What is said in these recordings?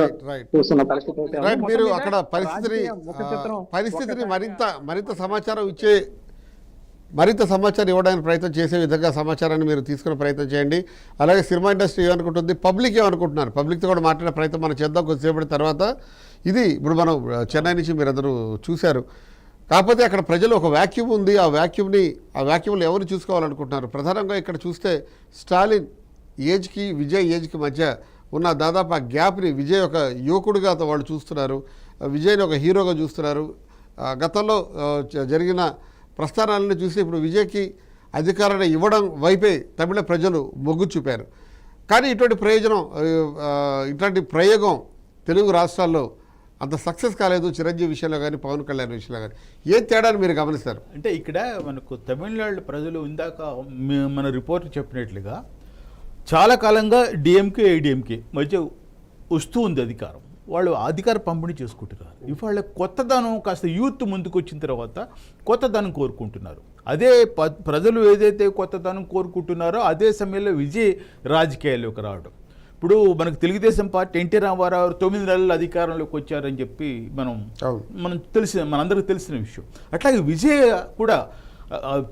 Right చూస్తున్న పరిస్థితి అయితే ఉంది. రైట్ మొత్తం మీరు మీద అక్కడ రాజకీయ ముఖ చిత్రం పరిస్థితిని ఒక్కసారిగా మరింత సమాచారం మరింత సమాచారం ఇవ్వడానికి ప్రయత్నం చేసే విధంగా సమాచారాన్ని మీరు తీసుకునే ప్రయత్నం చేయండి. అలాగే సినిమా ఇండస్ట్రీ ఏమనుకుంటుంది, పబ్లిక్ ఏమనుకుంటున్నారు, పబ్లిక్తో కూడా మాట్లాడే ప్రయత్నం మనం చేద్దాం కొద్దిసేపటి తర్వాత. ఇది ఇప్పుడు మనం చెన్నై నుంచి మీరందరూ చూశారు. కాకపోతే అక్కడ ప్రజలు ఒక వ్యాక్యూమ్ ఉంది, ఆ వ్యాక్యూమ్లో ఎవరు చూసుకోవాలనుకుంటున్నారు. ప్రధానంగా ఇక్కడ చూస్తే స్టాలిన్ ఏజ్కి విజయ్ ఏజ్కి మధ్య ఉన్న దాదాపు ఆ గ్యాప్ని విజయ్ ఒక యువకుడిగా వాళ్ళు చూస్తున్నారు, విజయ్ని ఒక హీరోగా చూస్తున్నారు. గతంలో జరిగిన ప్రస్థానాలను చూసి ఇప్పుడు విజయ్కి అధికారాన్ని ఇవ్వడం వైపే తమిళ ప్రజలు మొగ్గు చూపారు. కానీ ఇట్లాంటి ప్రయోగం తెలుగు రాష్ట్రాల్లో అంత సక్సెస్ కాలేదు. చిరంజీవి విషయంలో కానీ పవన్ కళ్యాణ్ విషయంలో కానీ ఏం తేడాని మీరు గమనిస్తారు? అంటే ఇక్కడ మనకు తమిళనాడు ప్రజలు ఇందాక మన రిపోర్ట్ చెప్పినట్లుగా చాలా కాలంగా డిఎంకే ఏడిఎంకే మధ్య వస్తూ ఉంది అధికారం. వాళ్ళు అధికార పంపిణీ చేసుకుంటున్నారు. ఇవాళ కొత్తదనం కాస్త యూత్ ముందుకు వచ్చిన తర్వాత కొత్తదనం కోరుకుంటున్నారు. అదే ప్రజలు ఏదైతే కొత్తదనం కోరుకుంటున్నారో అదే సమయంలో విజయ్ రాజకీయాల్లోకి రావడం. ఇప్పుడు మనకు తెలుగుదేశం పార్టీ ఎన్టీ రామారావు 9 నెలల అధికారంలోకి వచ్చారని చెప్పి మనందరికీ తెలిసిన విషయం. అట్లాగే విజయ్ కూడా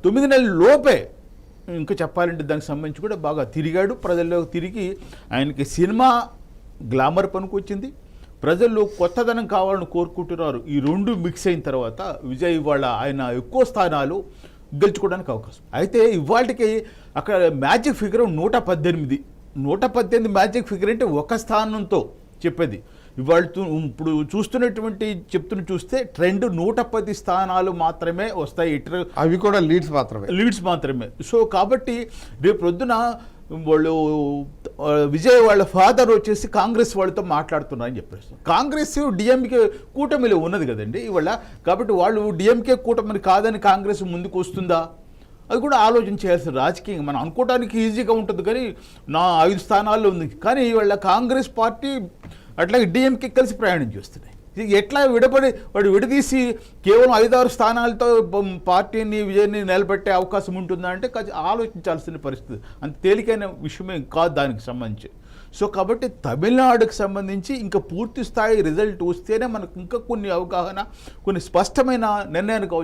9 నెలల లోపే ఇంకా చెప్పాలంటే దానికి సంబంధించి కూడా బాగా తిరిగాడు. ప్రజల్లోకి తిరిగి ఆయనకి సినిమా గ్లామర్ పనికొచ్చింది, ప్రజల్లో కొత్తదనం కావాలని కోరుకుంటున్నారు. ఈ రెండు మిక్స్ అయిన తర్వాత విజయ్ ఇవాళ ఆయన ఎక్కువ స్థానాలు గెలుచుకోవడానికి అవకాశం. అయితే ఇవాళకి అక్కడ మ్యాజిక్ ఫిగర్ 118 మ్యాజిక్ ఫిగర్ అంటే ఒక స్థానంతో చెప్పేది. ఇవాళ ఇప్పుడు చూస్తే ట్రెండ్ 110 స్థానాలు మాత్రమే వస్తాయి. అవి కూడా లీడ్స్ మాత్రమే. సో కాబట్టి రేపు పొద్దున వాళ్ళు విజయ్ వాళ్ళ ఫాదర్ వచ్చేసి కాంగ్రెస్ వాళ్ళతో మాట్లాడుతున్నారని చెప్పేసి, కాంగ్రెస్ డిఎంకే కూటమిలో ఉన్నది కదండి ఇవాళ. కాబట్టి వాళ్ళు డిఎంకే కూటమిని కాదని కాంగ్రెస్ ముందుకు వస్తుందా, అది కూడా ఆలోచన చేయాల్సిన రాజకీయం. మనం అనుకోవడానికి ఈజీగా ఉంటుంది కానీ 5 స్థానాల్లో ఉంది. కానీ ఇవాళ కాంగ్రెస్ పార్టీ అట్లాగే డిఎంకే కలిసి ప్రయాణం చేస్తున్నాయి. ఎట్లా వాడు విడదీసి కేవలం 5-6 స్థానాలతో పార్టీని విజయాన్ని నిలబెట్టే అవకాశం ఉంటుందా అంటే ఆలోచించాల్సిన పరిస్థితి. అంత తేలికైన విషయమే కాదు దానికి సంబంధించి. సో కాబట్టి తమిళనాడుకు సంబంధించి ఇంకా పూర్తి స్థాయి రిజల్ట్ వస్తేనే మనకు ఇంకా కొన్ని అవగాహన, కొన్ని స్పష్టమైన నిర్ణయానికి